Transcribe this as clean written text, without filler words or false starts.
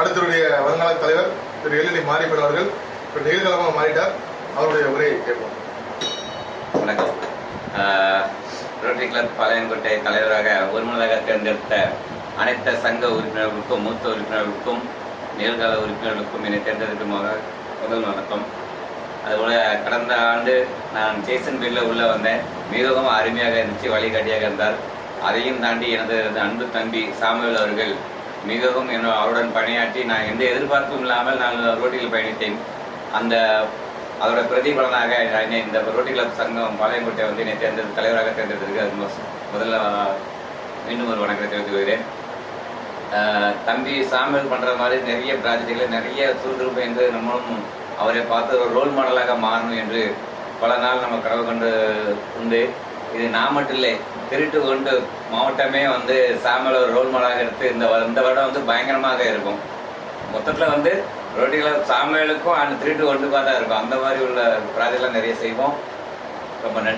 அடுத்தவருடைய வருங்கால தலைவர் திரு எல்எல்ஏ மாரியப்பன் அவர்கள் இப்போ நிகழ்காலமாக மாறிட்டார். அவருடைய உரையை கேட்போம். வணக்கம். ரோட்டரி கிளப் பாளையங்கோட்டை தலைவராக ஒருமனதாக தேர்ந்தெடுத்த அனைத்து சங்க உறுப்பினர்களுக்கும் மூத்த உறுப்பினர்களுக்கும் நிகழ்கால உறுப்பினர்களுக்கும் என்னை தேர்ந்தெடுக்குமாக முதல் வணக்கம். அதுபோல் கடந்த ஆண்டு நான் ஜேசன் பில்லில் உள்ளே வந்தேன். மிகவும் அருமையாக இருந்துச்சு, வழிகாட்டியாக இருந்தார். அதையும் தாண்டி எனது அன்பு தம்பி சாமுவேல் அவர்கள் மிகவும் அவருடன் பணியாற்றி நான் எந்த எதிர்பார்ப்பும் இல்லாமல் நான் ரோட்டில் பயணித்தேன். அதோட பிரதிபலனாக இந்த ரோட்டரி கிளப் சங்கம் பாளையங்கோட்டை வந்து என்னை தலைவராக தேர்ந்தெடுத்திருக்கு. அது முதல்ல மீண்டும் ஒரு வணக்கத்தை தெரிவித்துக் கொள்கிறேன். தம்பி சாமுவேல் பண்ணுற மாதிரி நிறைய ப்ராஜெக்டுகளை நிறைய சுறுசுறுப்பு என்று நம்மளும் அவரை பார்த்து ஒரு ரோல் மாடலாக மாறணும் என்று பல நாள் நம்ம கனவு கொண்டு உண்டு. இது நான் மட்டும் இல்லை, திருட்டு கொண்டு மாவட்டமே வந்து சாமுவேல் ஒரு ரோல் மாடலாக எடுத்து இந்த வருடம் வந்து பயங்கரமாக இருக்கும். மொத்தத்தில் வந்து ரோட்டரி கிளப் சாமுவேலுக்கும் அந்த திருட்டு கொண்டு தான் இருக்கும். அந்த மாதிரி உள்ள ப்ராஜெக்ட்லாம் நிறைய செய்வோம். ரொம்ப நன்றி.